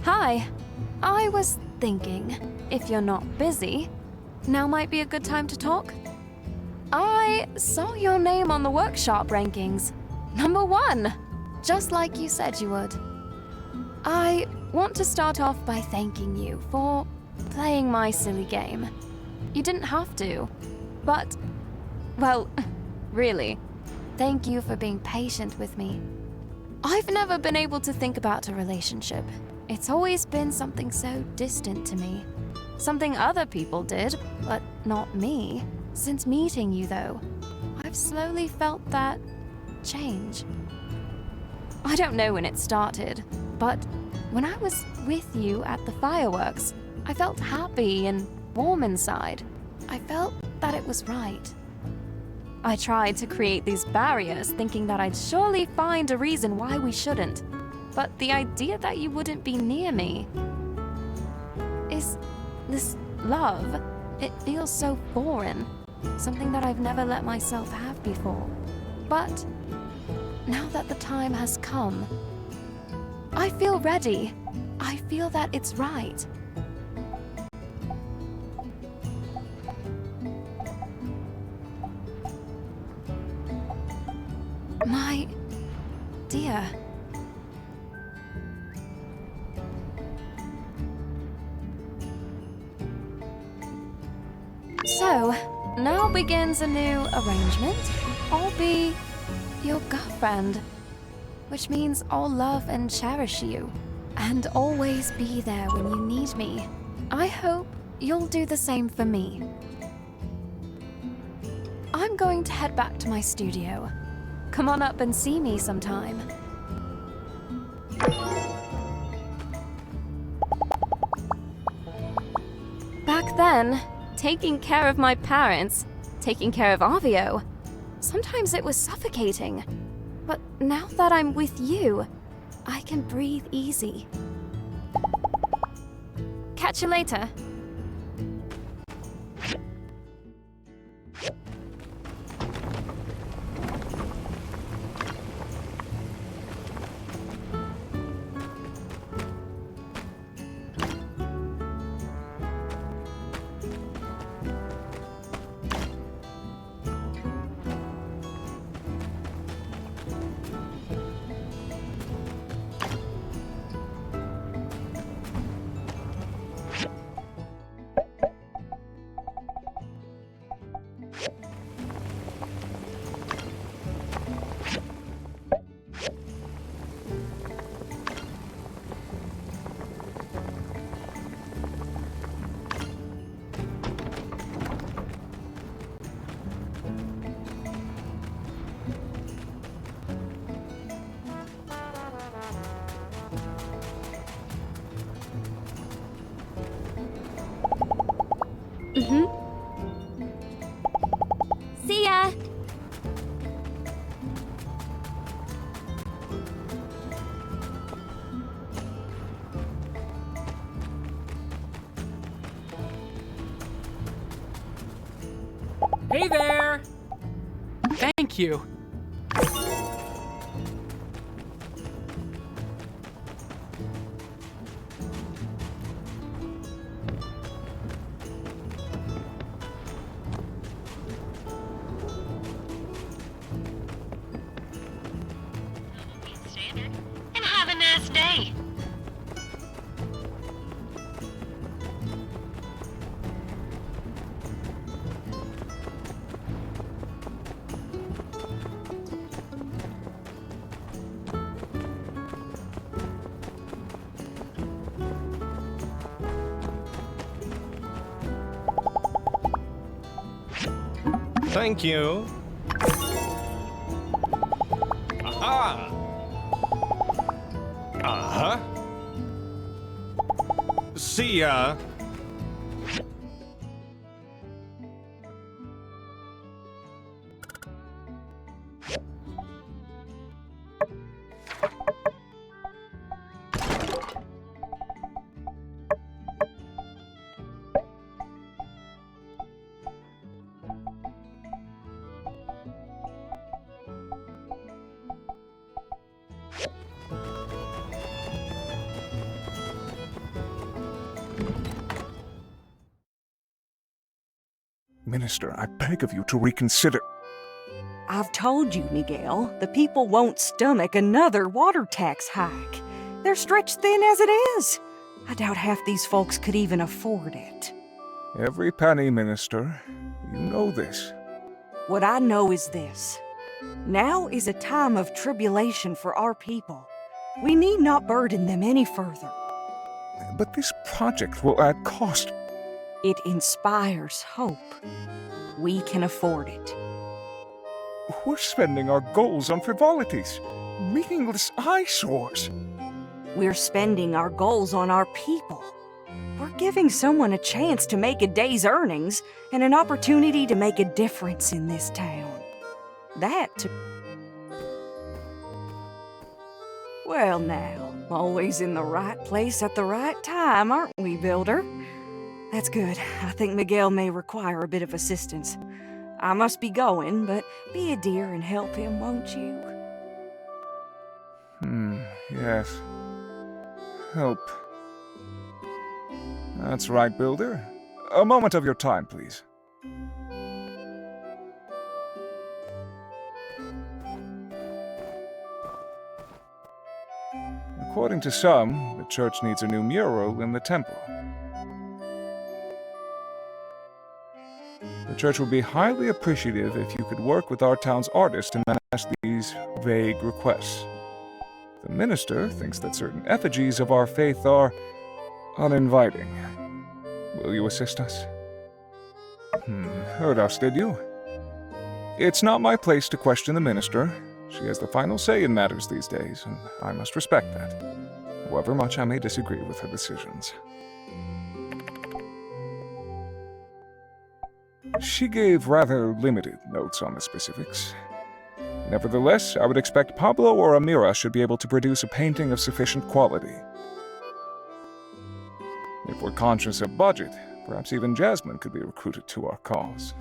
Hi. I was thinking, if you're not busy, now might be a good time to talk. I saw your name on the workshop rankings. #1, just like you said you would. I want to start off by thanking you for playing my silly game. You didn't have to, but, well, really, thank you for being patient with me. I've never been able to think about a relationship. It's always been something so distant to me. Something other people did, but not me. Since meeting you, though, I've slowly felt that change. I don't know when it started, but when I was with you at the fireworks, I felt happy and warm inside. I felt that it was right. I tried to create these barriers, thinking that I'd surely find a reason why we shouldn't. But the idea that you wouldn't be near me is this love. It feels so foreign, something that I've never let myself have before. But now that the time has come, I feel ready. I feel that it's right. My dear. So, now begins a new arrangement. I'll be your girlfriend, which means I'll love and cherish you, and always be there when you need me. I hope you'll do the same for me. I'm going to head back to my studio. Come on up and see me sometime. Back then, taking care of my parents, taking care of Avio, sometimes it was suffocating. But now that I'm with you, I can breathe easy. Catch you later. See ya! Hey there! Thank you. And have a nice day. Thank you. Aha! Uh-huh. See ya. Minister, I beg of you to reconsider. I've told you, Miguel, the people won't stomach another water tax hike. They're stretched thin as it is. I doubt half these folks could even afford it. Every penny, Minister. You know this. What I know is this. Now is a time of tribulation for our people. We need not burden them any further. But this project will add cost. It inspires hope. We can afford it. We're spending our goals on frivolities, meaningless eyesores. We're spending our goals on our people. We're giving someone a chance to make a day's earnings and an opportunity to make a difference in this town. Well now, always in the right place at the right time, aren't we, Builder? That's good. I think Miguel may require a bit of assistance. I must be going, but be a dear and help him, won't you? Yes. Help. That's right, Builder. A moment of your time, please. According to some, the church needs a new mural in the temple. The church would be highly appreciative if you could work with our town's artist to match these vague requests. The minister thinks that certain effigies of our faith are uninviting. Will you assist us? Heard us, did you? It's not my place to question the minister. She has the final say in matters these days, and I must respect that, however much I may disagree with her decisions. She gave rather limited notes on the specifics. Nevertheless, I would expect Pablo or Amira should be able to produce a painting of sufficient quality. If we're conscious of budget, perhaps even Jasmine could be recruited to our cause.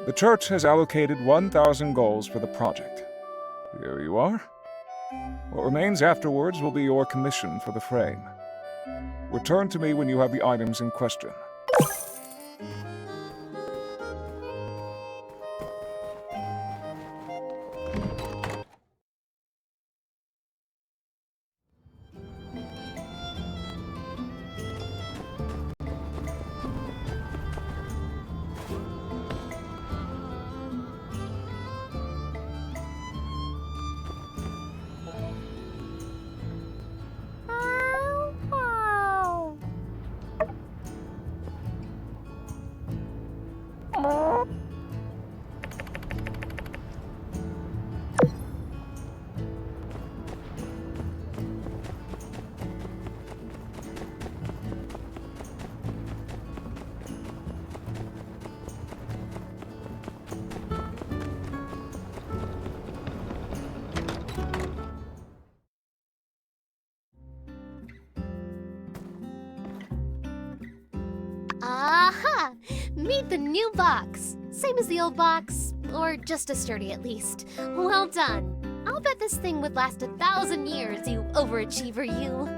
The church has allocated 1,000 goals for the project. Here you are. What remains afterwards will be your commission for the frame. Return to me when you have the items in question. Aha! Meet the new box. Same as the old box, or just as sturdy at least. Well done. I'll bet this thing would last 1,000 years, you overachiever, you.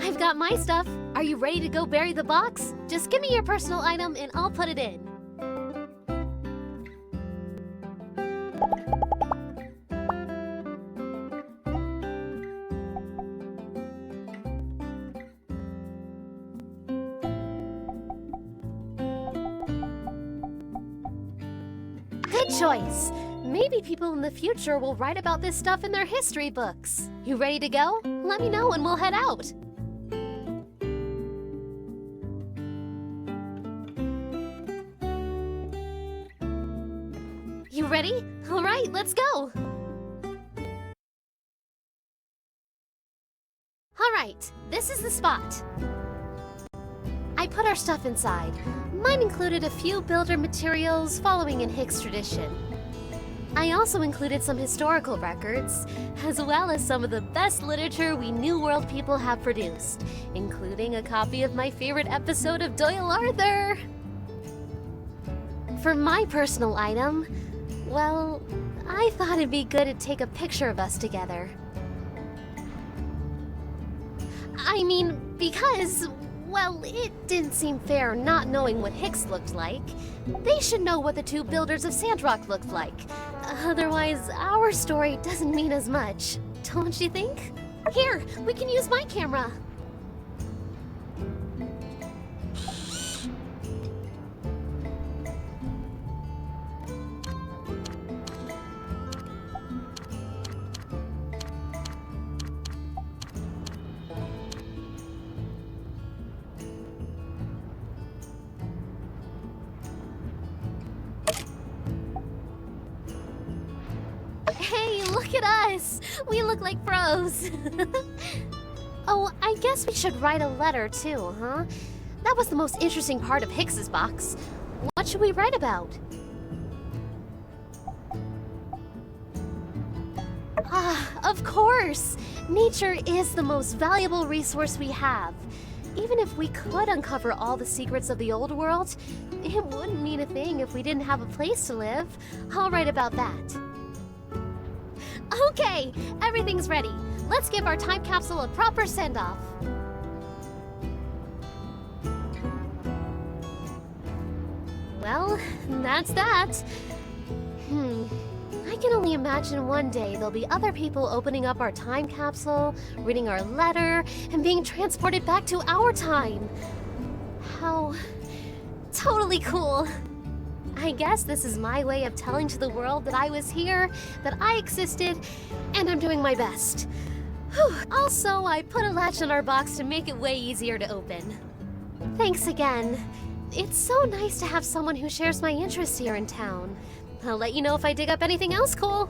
I've got my stuff. Are you ready to go bury the box? Just give me your personal item and I'll put it in. Good choice. Maybe people in the future will write about this stuff in their history books. You ready to go? Let me know and we'll head out. You ready? All right, let's go. All right, this is the spot. I put our stuff inside. Mine included a few builder materials following in Hicks tradition. I also included some historical records, as well as some of the best literature we New World people have produced, including a copy of my favorite episode of Doyle Arthur. For my personal item, well, I thought it'd be good to take a picture of us together. I mean, because, Well, it didn't seem fair not knowing what Hicks looked like. They should know what the two builders of Sandrock looked like. Otherwise, our story doesn't mean as much, don't you think? Here, we can use my camera. Hey, look at us! We look like pros! Oh, I guess we should write a letter too, huh? That was the most interesting part of Hicks's box. What should we write about? Ah, of course! Nature is the most valuable resource we have. Even if we could uncover all the secrets of the old world, it wouldn't mean a thing if we didn't have a place to live. I'll write about that. Okay, everything's ready. Let's give our time capsule a proper send-off. Well, that's that. I can only imagine one day there'll be other people opening up our time capsule, reading our letter, and being transported back to our time. How totally cool. I guess this is my way of telling to the world that I was here, that I existed, and I'm doing my best. Whew. Also, I put a latch on our box to make it way easier to open. Thanks again. It's so nice to have someone who shares my interests here in town. I'll let you know if I dig up anything else cool.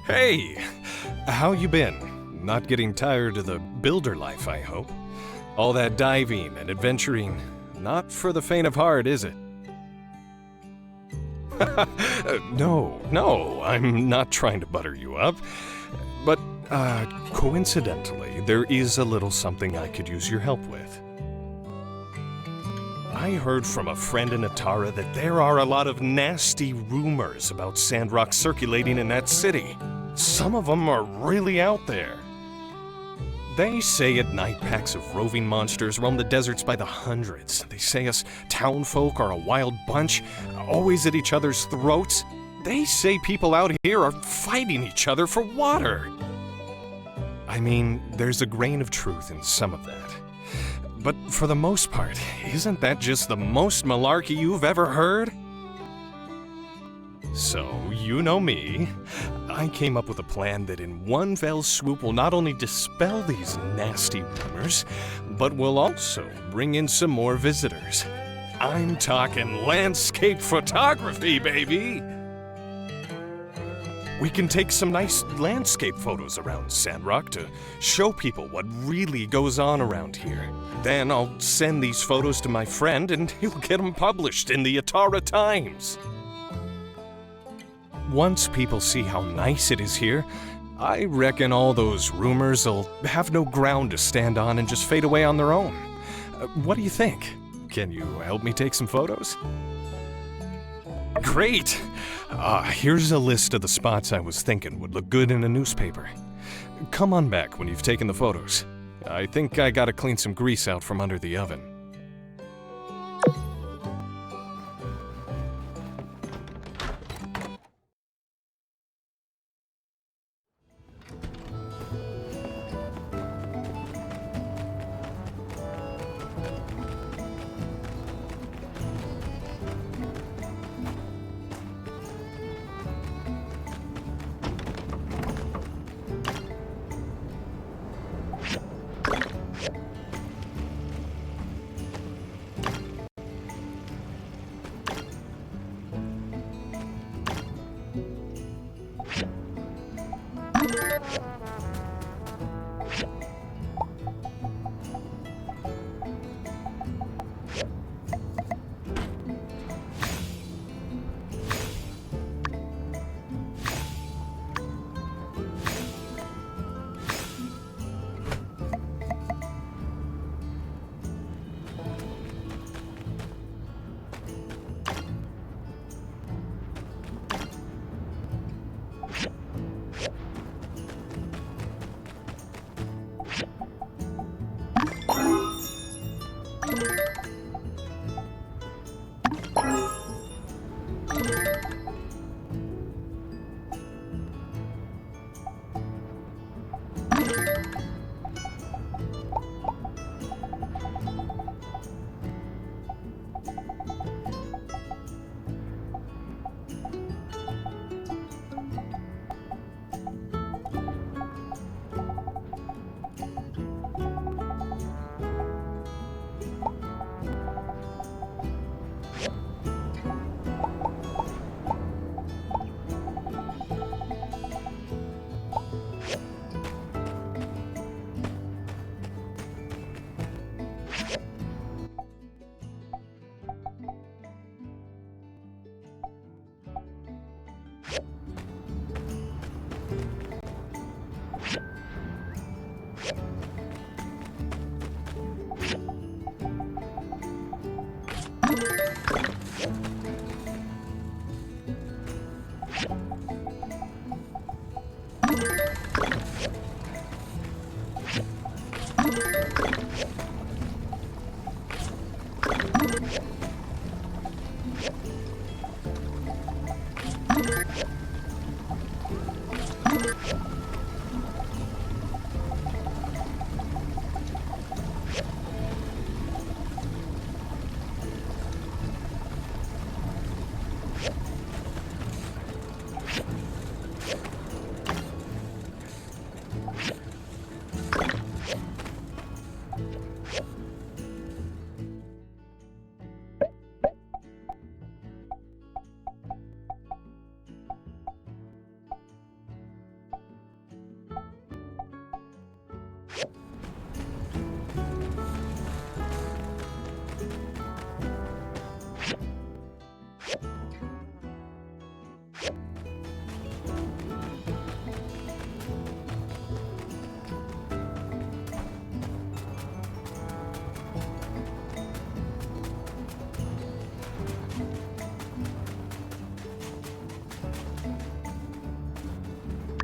Hey, how you been? Not getting tired of the builder life, I hope. All that diving and adventuring, not for the faint of heart, is it? No, I'm not trying to butter you up. But, coincidentally, there is a little something I could use your help with. I heard from a friend in Atara that there are a lot of nasty rumors about Sandrock circulating in that city. Some of them are really out there. They say at night packs of roving monsters roam the deserts by the hundreds. They say us townfolk are a wild bunch, always at each other's throats. They say people out here are fighting each other for water. I mean, there's a grain of truth in some of that. But for the most part, isn't that just the most malarkey you've ever heard? So, you know me. I came up with a plan that in one fell swoop will not only dispel these nasty rumors, but will also bring in some more visitors. I'm talking landscape photography, baby! We can take some nice landscape photos around Sandrock to show people what really goes on around here. Then I'll send these photos to my friend and he'll get them published in the Atara Times. Once people see how nice it is here, I reckon all those rumors will have no ground to stand on and just fade away on their own. What do you think? Can you help me take some photos? Great! Here's a list of the spots I was thinking would look good in a newspaper. Come on back when you've taken the photos. I think I gotta clean some grease out from under the oven.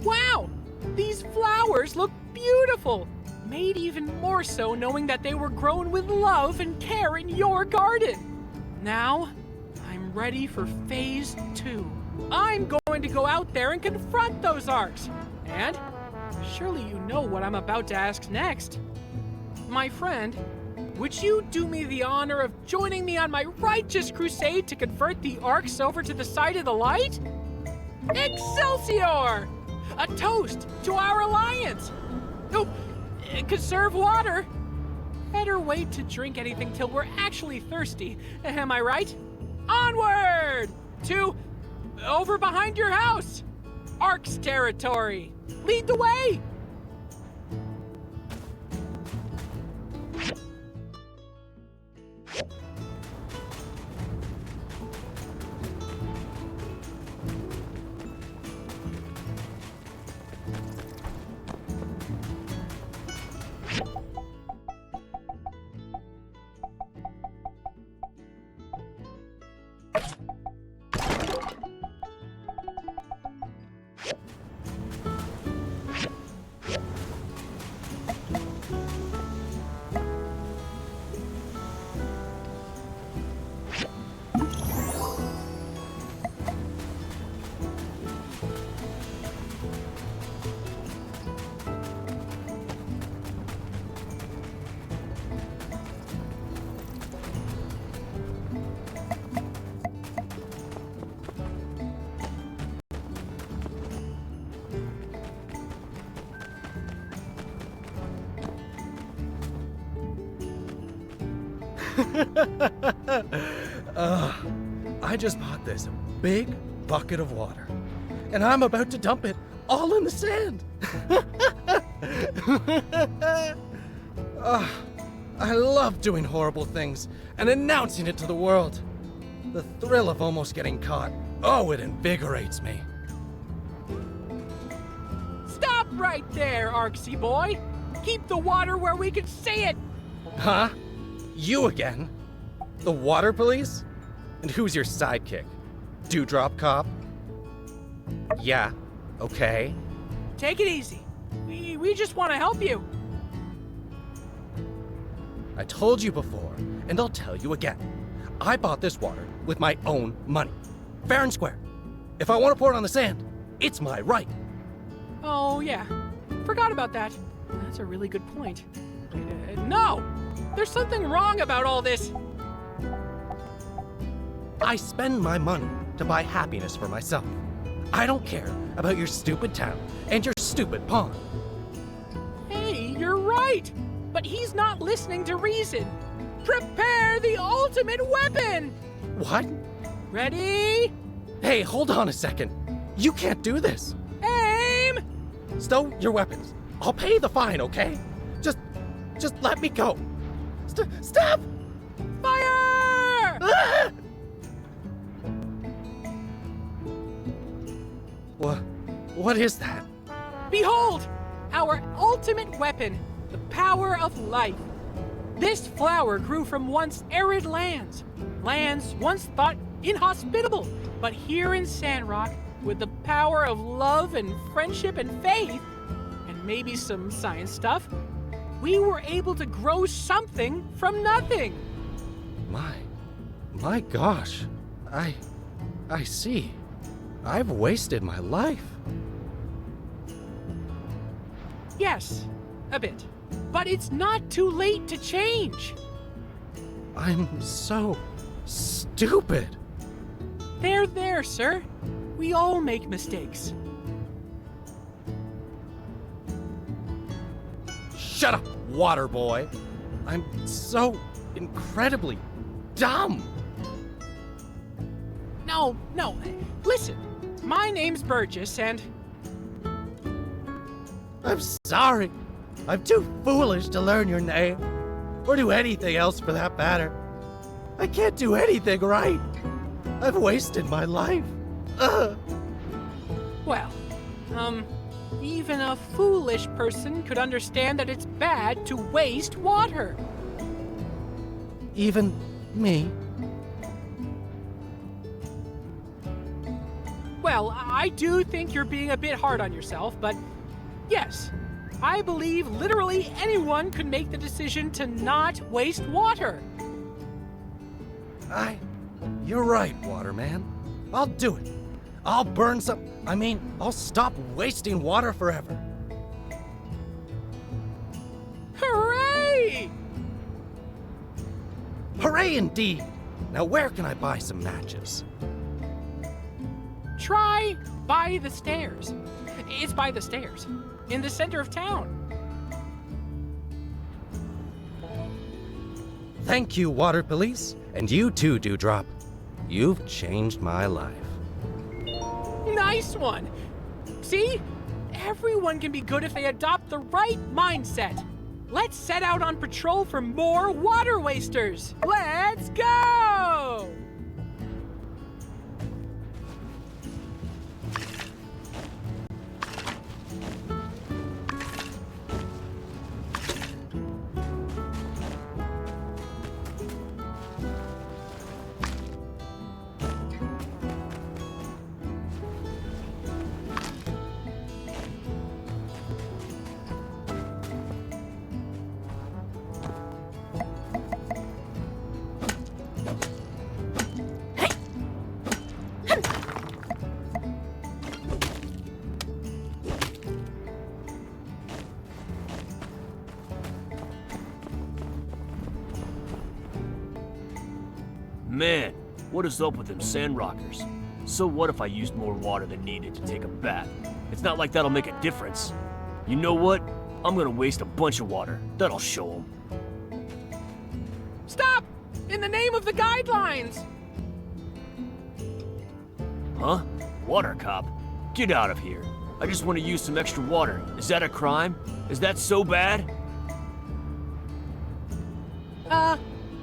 Wow! These flowers look beautiful! Made even more so knowing that they were grown with love and care in your garden. Now, I'm ready for phase 2. I'm going to go out there and confront those arcs. And surely you know what I'm about to ask next. My friend, would you do me the honor of joining me on my righteous crusade to convert the arcs over to the side of the light? Excelsior! A toast to our alliance! Oh, conserve water! Better wait to drink anything till we're actually thirsty, am I right? Onward! To over behind your house! Arcs territory! Lead the way! I just bought this big bucket of water, and I'm about to dump it all in the sand. I love doing horrible things and announcing it to the world. The thrill of almost getting caught, oh, it invigorates me. Stop right there, Arksy boy. Keep the water where we can see it. Huh? You again? The water police? And who's your sidekick? Dewdrop Cop? Yeah, okay. Take it easy. We just want to help you. I told you before, and I'll tell you again. I bought this water with my own money. Fair and square. If I want to pour it on the sand, it's my right. Oh, yeah. Forgot about that. That's a really good point. No! There's something wrong about all this. I spend my money to buy happiness for myself. I don't care about your stupid town and your stupid pond. Hey, you're right. But he's not listening to reason. Prepare the ultimate weapon! What? Ready? Hey, hold on a second. You can't do this. Aim! Stow your weapons. I'll pay the fine, okay? Just let me go. Stop! Fire! Ah! What is that? Behold, our ultimate weapon, the power of life. This flower grew from once arid lands once thought inhospitable. But here in Sandrock, with the power of love and friendship and faith, and maybe some science stuff, we were able to grow something from nothing. My gosh. I see. I've wasted my life. Yes, a bit. But it's not too late to change. I'm so stupid. There, sir. We all make mistakes. Shut up, water boy. I'm so incredibly dumb. No. Listen, my name's Burgess, and I'm sorry. I'm too foolish to learn your name, or do anything else for that matter. I can't do anything right. I've wasted my life. Ugh. well, even a foolish person could understand that it's bad to waste water. Even me. Well, I do think you're being a bit hard on yourself, but yes, I believe literally anyone could make the decision to not waste water. You're right, Waterman. I'll do it. I'll burn some. I'll stop wasting water forever. Hooray! Hooray indeed! Now where can I buy some matches? Try by the stairs. It's by the stairs, in the center of town. Thank you, Water Police. And you too, Dewdrop. You've changed my life. Nice one! See? Everyone can be good if they adopt the right mindset. Let's set out on patrol for more water wasters. Let's go! Man, what is up with them Sandrockers? So what if I used more water than needed to take a bath? It's not like that'll make a difference. You know what? I'm gonna waste a bunch of water. That'll show them. Stop! In the name of the guidelines! Huh? Water cop? Get out of here. I just want to use some extra water. Is that a crime? Is that so bad?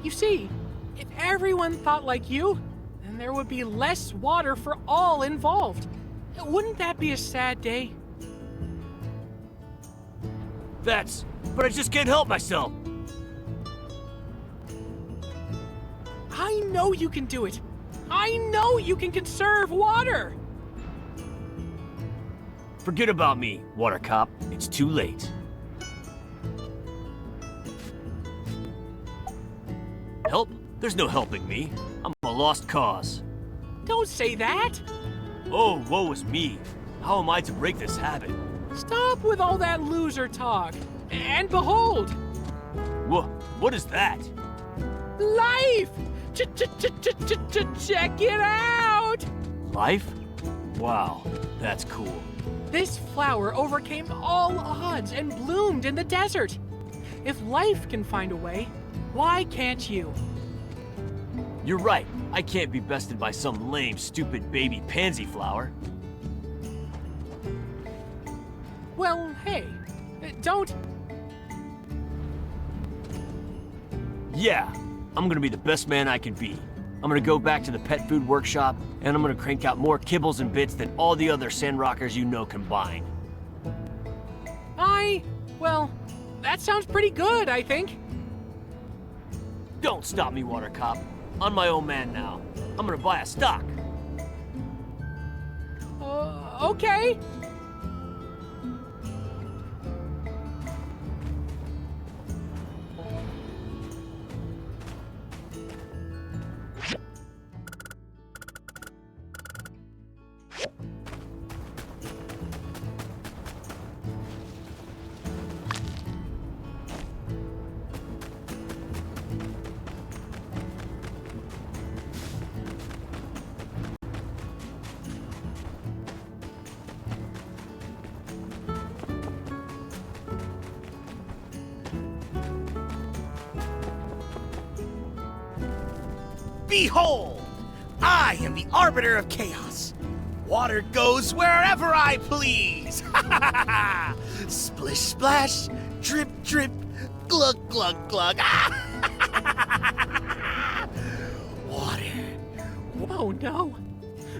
You see, if everyone thought like you, then there would be less water for all involved. Wouldn't that be a sad day? But I just can't help myself. I know you can do it. I know you can conserve water. Forget about me, water cop. It's too late. Help? There's no helping me. I'm a lost cause. Don't say that. Oh, woe is me. How am I to break this habit? Stop with all that loser talk. And behold, What is that? life! Check it out! Life? Wow, that's cool. This flower overcame all odds and bloomed in the desert. If life can find a way, why can't you? You're right. I can't be bested by some lame, stupid baby pansy flower. Well, hey, don't... Yeah, I'm gonna be the best man I can be. I'm gonna go back to the pet food workshop, and I'm gonna crank out more kibbles and bits than all the other Sandrockers you know combined. Well, that sounds pretty good, I think. Don't stop me, water cop. I'm my own man now. I'm gonna buy a stock. Okay. Behold! I am the Arbiter of Chaos. Water goes wherever I please. Splish splash, drip drip, glug glug glug. Water. Oh no!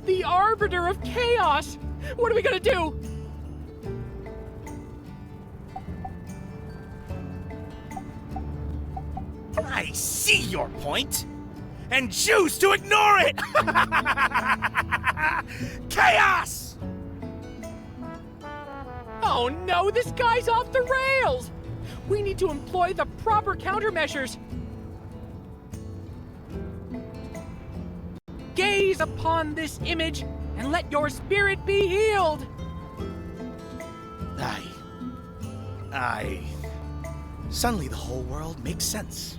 The Arbiter of Chaos! What are we gonna do? I see your point, and choose to ignore it! Chaos! Oh no, this guy's off the rails! We need to employ the proper countermeasures. Gaze upon this image and let your spirit be healed. Suddenly the whole world makes sense.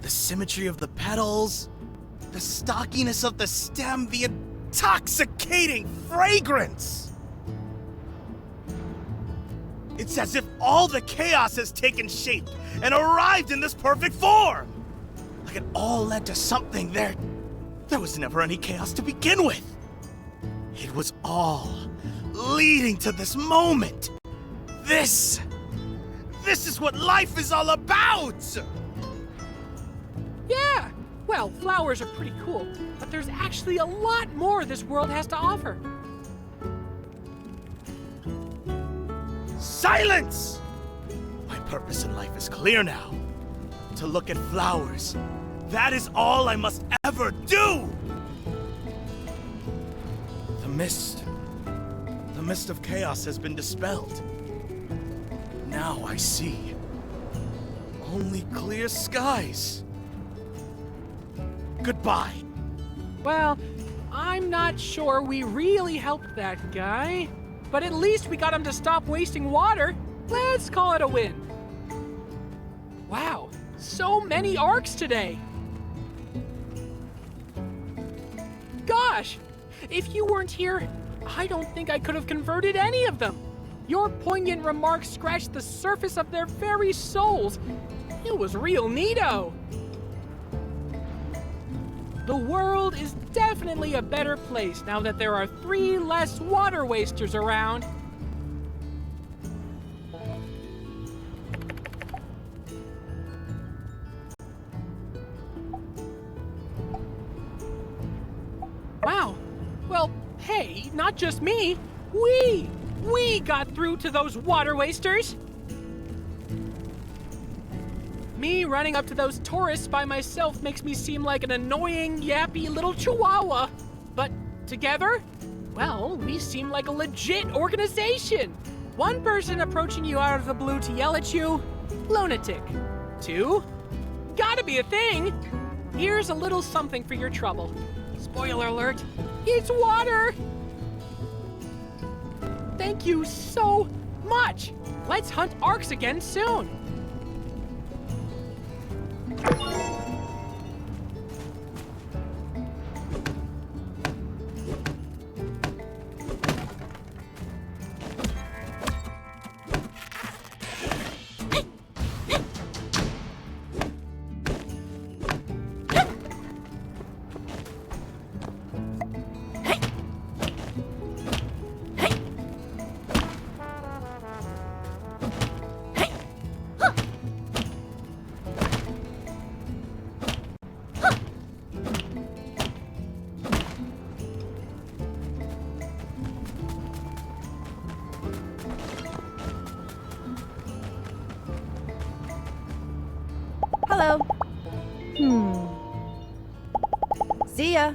The symmetry of the petals, the stockiness of the stem, the intoxicating fragrance. It's as if all the chaos has taken shape and arrived in this perfect form. Like it all led to something there. There was never any chaos to begin with. It was all leading to this moment. This is what life is all about! Yeah, well, flowers are pretty cool, but there's actually a lot more this world has to offer. Silence! My purpose in life is clear now. To look at flowers. That is all I must ever do! The mist of chaos has been dispelled. Now I see only clear skies. Goodbye. Well, I'm not sure we really helped that guy, but at least we got him to stop wasting water. Let's call it a win. Wow, so many arcs today. Gosh, if you weren't here, I don't think I could have converted any of them. Your poignant remarks scratched the surface of their very souls. It was real neato. The world is definitely a better place now that there are 3 less water wasters around. Wow. Well, hey, not just me. We got through to those water wasters. Me running up to those tourists by myself makes me seem like an annoying, yappy little chihuahua. But together, well, we seem like a legit organization. 1 person approaching you out of the blue to yell at you, lunatic. 2, gotta be a thing. Here's a little something for your trouble. Spoiler alert, it's water. Thank you so much. Let's hunt arcs again soon. Hello. See ya.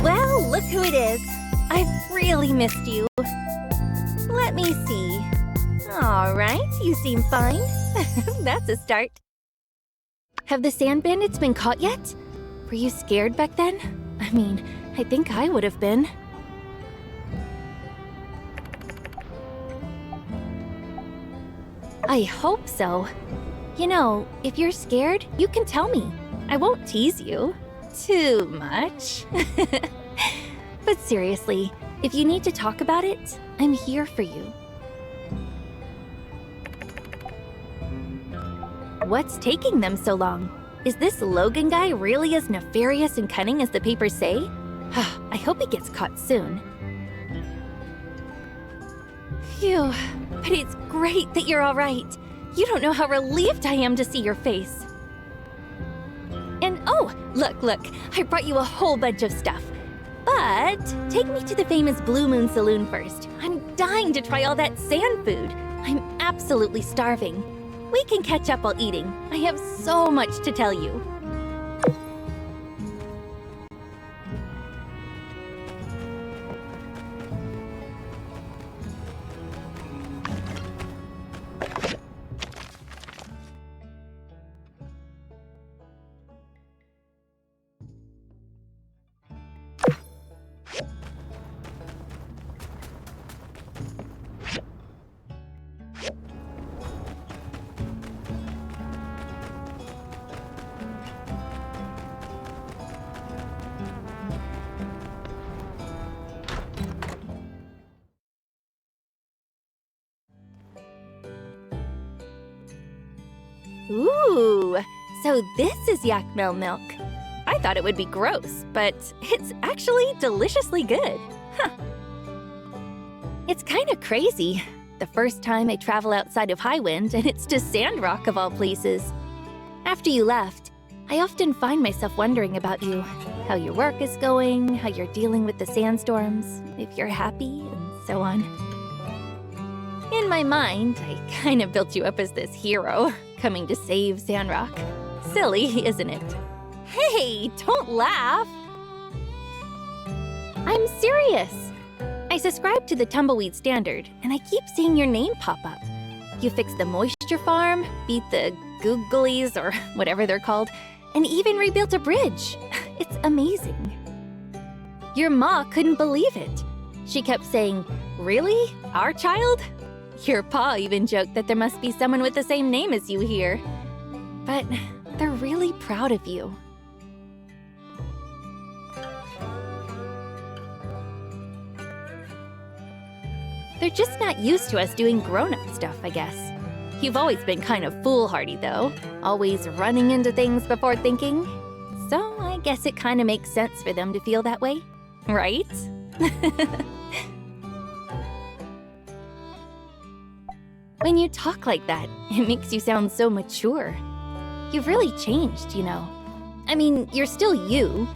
Well, look who it is. I've really missed you. Let me see. All right, you seem fine. That's a start. Have the sand bandits been caught yet? Were you scared back then? I mean, I think I would have been. I hope so. You know, if you're scared, you can tell me. I won't tease you. Too much. But seriously, if you need to talk about it, I'm here for you. What's taking them so long? Is this Logan guy really as nefarious and cunning as the papers say? I hope he gets caught soon. Phew, but it's great that you're all right. You don't know how relieved I am to see your face. And oh, look, I brought you a whole bunch of stuff. But take me to the famous Blue Moon Saloon first. I'm dying to try all that sand food. I'm absolutely starving. We can catch up while eating. I have so much to tell you. Ooh, so this is yak milk. I thought it would be gross, but it's actually deliciously good. Huh. It's kind of crazy. The first time I travel outside of Highwind, and it's to Sandrock of all places. After you left, I often find myself wondering about you, how your work is going, how you're dealing with the sandstorms, if you're happy, and so on. In my mind, I kind of built you up as this hero, coming to save Sandrock. Silly, isn't it? Hey, don't laugh! I'm serious. I subscribe to the Tumbleweed Standard, and I keep seeing your name pop up. You fixed the moisture farm, beat the googlies, or whatever they're called, and even rebuilt a bridge. It's amazing. Your ma couldn't believe it. She kept saying, "Really? Our child?" Your pa even joked that there must be someone with the same name as you here. But they're really proud of you. They're just not used to us doing grown-up stuff, I guess. You've always been kind of foolhardy, though, always running into things before thinking. So I guess it kind of makes sense for them to feel that way, right? When you talk like that, it makes you sound so mature. You've really changed, you know. I mean, you're still you,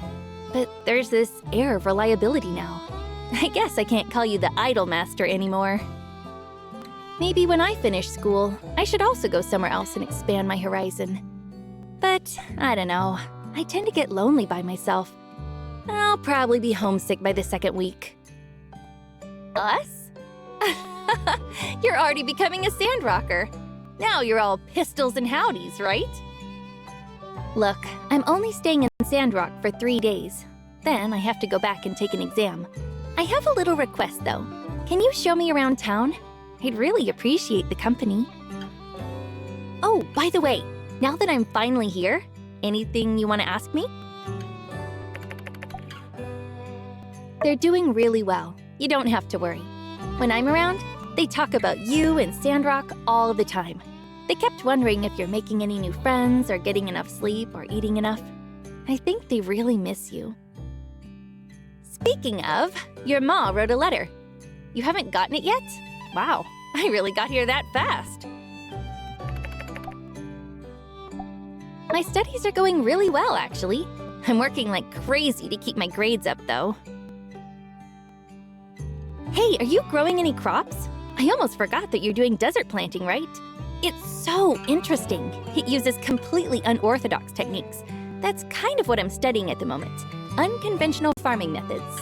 but there's this air of reliability now. I guess I can't call you the idol master anymore. Maybe when I finish school, I should also go somewhere else and expand my horizon. But I don't know. I tend to get lonely by myself. I'll probably be homesick by the second week. Us? You're already becoming a Sandrocker. Now you're all pistols and howdies, right? Look, I'm only staying in Sandrock for 3 days. Then I have to go back and take an exam. I have a little request, though. Can you show me around town? I'd really appreciate the company. Oh, by the way, now that I'm finally here, anything you want to ask me? They're doing really well. You don't have to worry. When I'm around, they talk about you and Sandrock all the time. They kept wondering if you're making any new friends or getting enough sleep or eating enough. I think they really miss you. Speaking of, your ma wrote a letter. You haven't gotten it yet? Wow, I really got here that fast. My studies are going really well, actually. I'm working like crazy to keep my grades up, though. Hey, are you growing any crops? I almost forgot that you're doing desert planting, right? It's so interesting. It uses completely unorthodox techniques. That's kind of what I'm studying at the moment. Unconventional farming methods.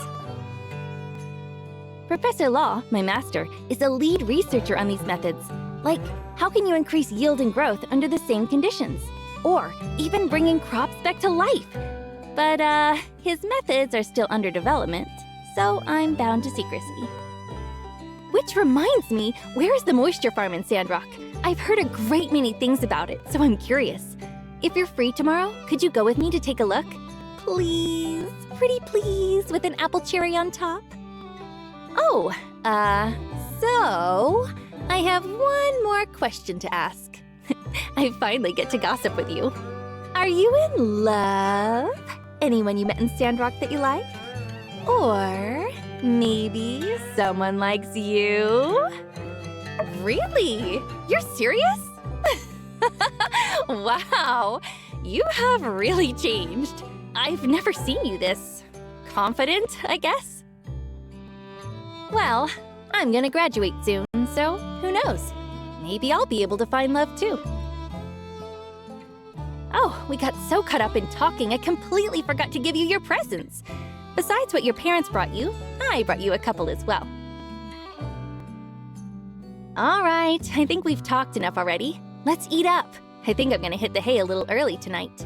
Professor Law, my master, is a lead researcher on these methods. Like, how can you increase yield and growth under the same conditions? Or even bringing crops back to life. But, his methods are still under development, so I'm bound to secrecy. Which reminds me, where's the moisture farm in Sandrock? I've heard a great many things about it, so I'm curious. If you're free tomorrow, could you go with me to take a look? Please, pretty please, with an apple cherry on top. Oh, so I have one more question to ask. I finally get to gossip with you. Are you in love? Anyone you met in Sandrock that you like? Or maybe someone likes you? Really? You're serious? Wow, you have really changed. I've never seen you this confident, I guess. Well, I'm gonna graduate soon, so who knows? Maybe I'll be able to find love too. Oh, we got so caught up in talking, I completely forgot to give you your presents. Besides what your parents brought you, I brought you a couple as well. All right, I think we've talked enough already. Let's eat up. I think I'm gonna hit the hay a little early tonight.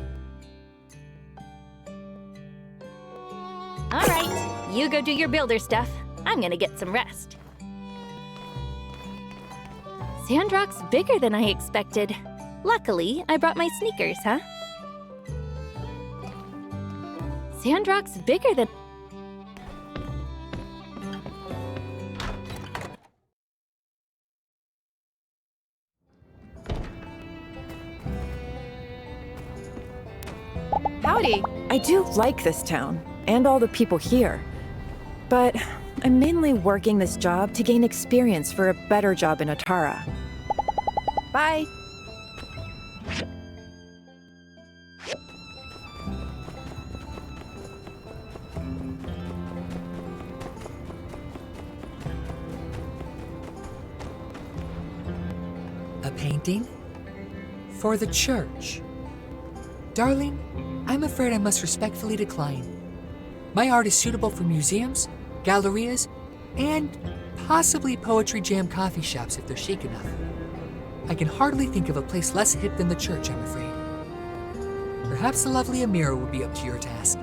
All right, you go do your builder stuff. I'm gonna get some rest. Sandrock's bigger than I expected. Luckily, I brought my sneakers, huh? Sandrock's bigger than... Howdy! I do like this town, and all the people here. But I'm mainly working this job to gain experience for a better job in Atara. Bye! A painting? For the church. Darling, I'm afraid I must respectfully decline. My art is suitable for museums, gallerias, and possibly poetry jam coffee shops if they're chic enough. I can hardly think of a place less hip than the church, I'm afraid. Perhaps the lovely Amira would be up to your task.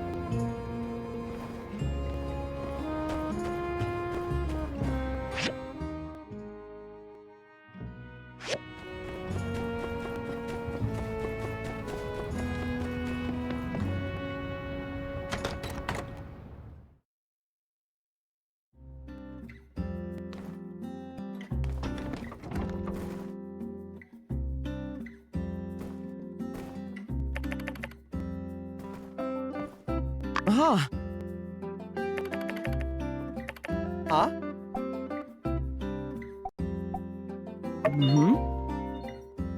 Huh?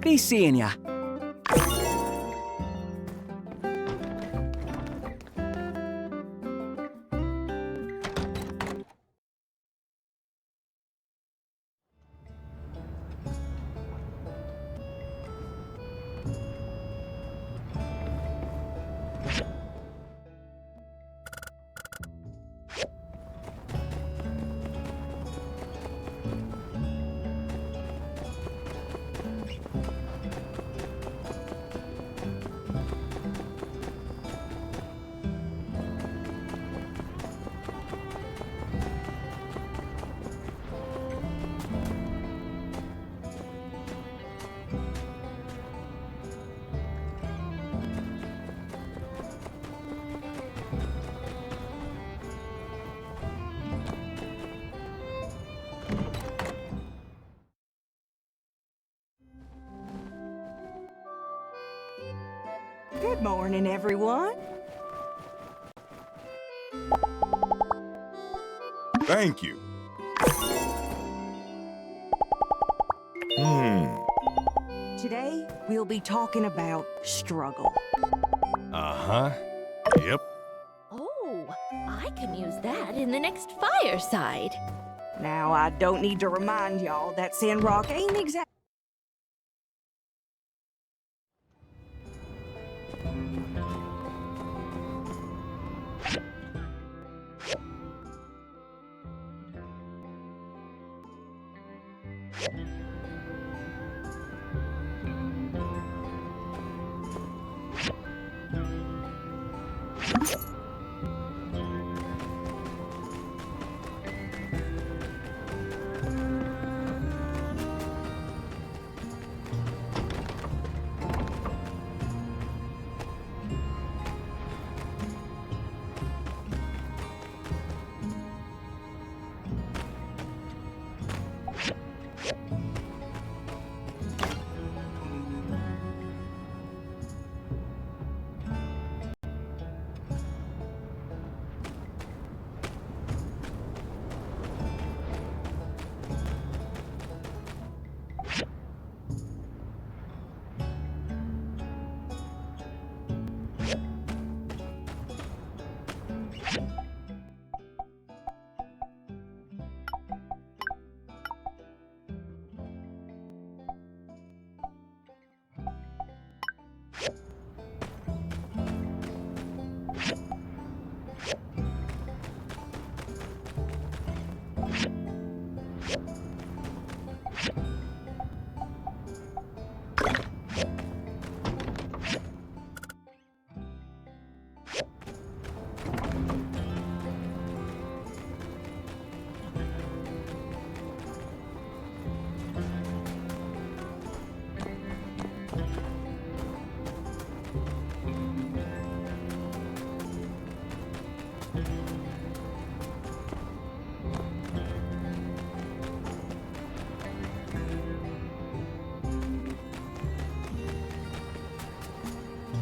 Be seeing ya. Good morning, everyone. Thank you. Today, we'll be talking about struggle. Uh-huh. Yep. Oh, I can use that in the next fireside. Now, I don't need to remind y'all that Sandrock ain't exactly.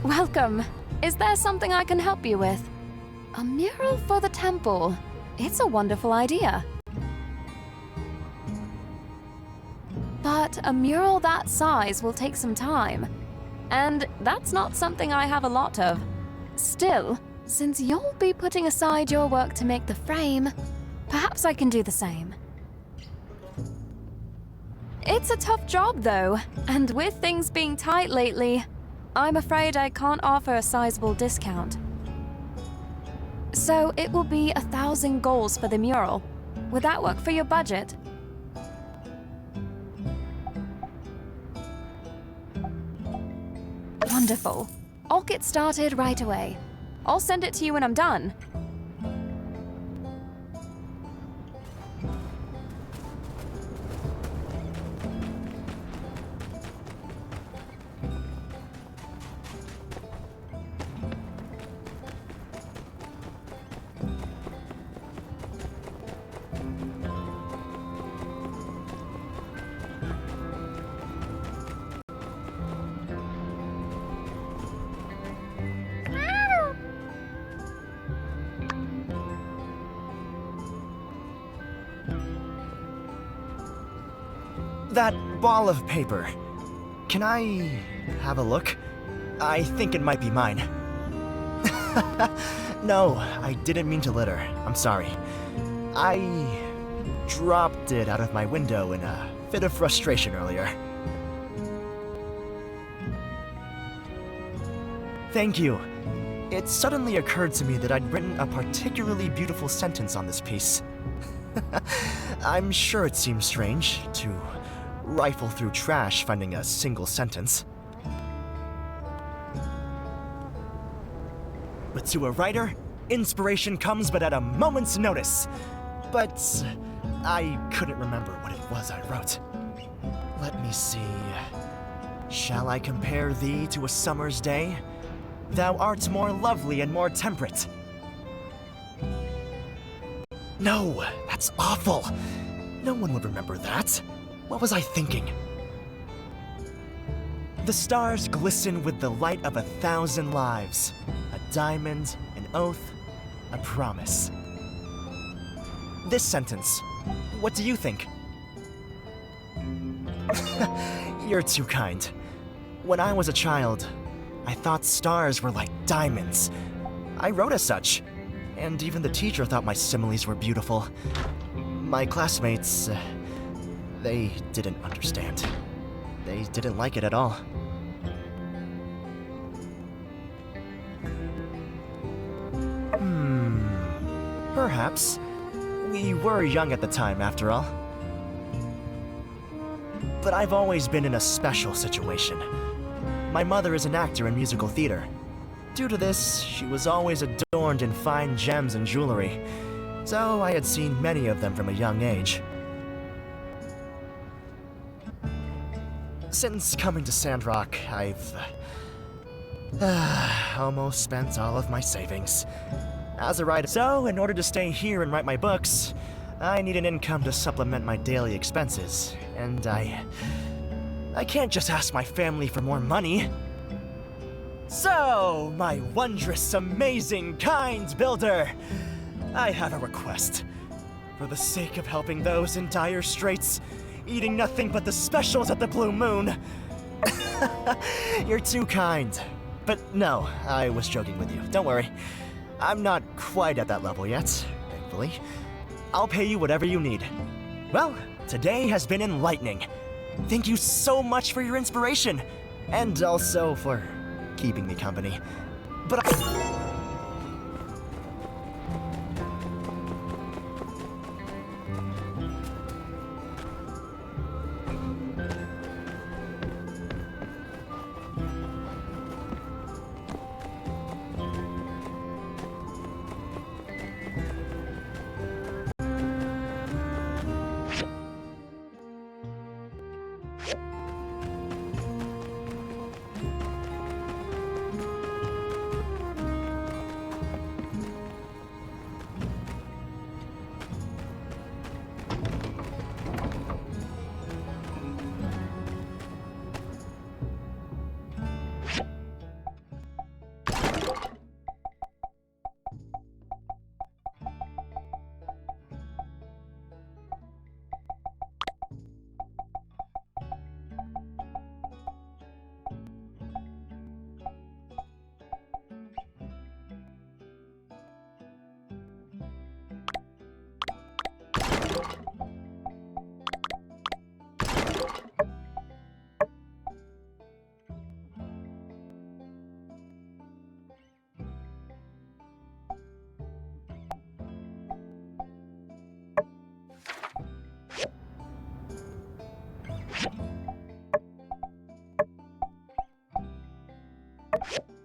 Welcome. Is there something I can help you with? A mural for the temple. It's a wonderful idea. But a mural that size will take some time. And that's not something I have a lot of. Still, since you'll be putting aside your work to make the frame, perhaps I can do the same. It's a tough job, though, and with things being tight lately, I'm afraid I can't offer a sizable discount. So it will be 1,000 goals for the mural. Would that work for your budget? Wonderful. I'll get started right away. I'll send it to you when I'm done. That ball of paper. Can I have a look? I think it might be mine. No, I didn't mean to litter. I'm sorry. I dropped it out of my window in a fit of frustration earlier. Thank you. It suddenly occurred to me that I'd written a particularly beautiful sentence on this piece. I'm sure it seems strange to rifle through trash finding a single sentence. But to a writer, inspiration comes but at a moment's notice. But I couldn't remember what it was I wrote. Let me see. Shall I compare thee to a summer's day? Thou art more lovely and more temperate. No, that's awful. No one would remember that. What was I thinking? The stars glisten with the light of 1,000 lives. A diamond, an oath, a promise. This sentence, what do you think? You're too kind. When I was a child, I thought stars were like diamonds. I wrote as such, and even the teacher thought my similes were beautiful. My classmates, they didn't understand. They didn't like it at all. Perhaps. We were young at the time, after all. But I've always been in a special situation. My mother is an actor in musical theater. Due to this, she was always adorned in fine gems and jewelry, so I had seen many of them from a young age. Since coming to Sandrock, I've almost spent all of my savings. As a writer, so in order to stay here and write my books, I need an income to supplement my daily expenses, and I can't just ask my family for more money. So, my wondrous, amazing, kind builder, I have a request. For the sake of helping those in dire straits, eating nothing but the specials at the Blue Moon. You're too kind. But no, I was joking with you. Don't worry. I'm not quite at that level yet, thankfully. I'll pay you whatever you need. Well, today has been enlightening. Thank you so much for your inspiration, and also for keeping me company. But You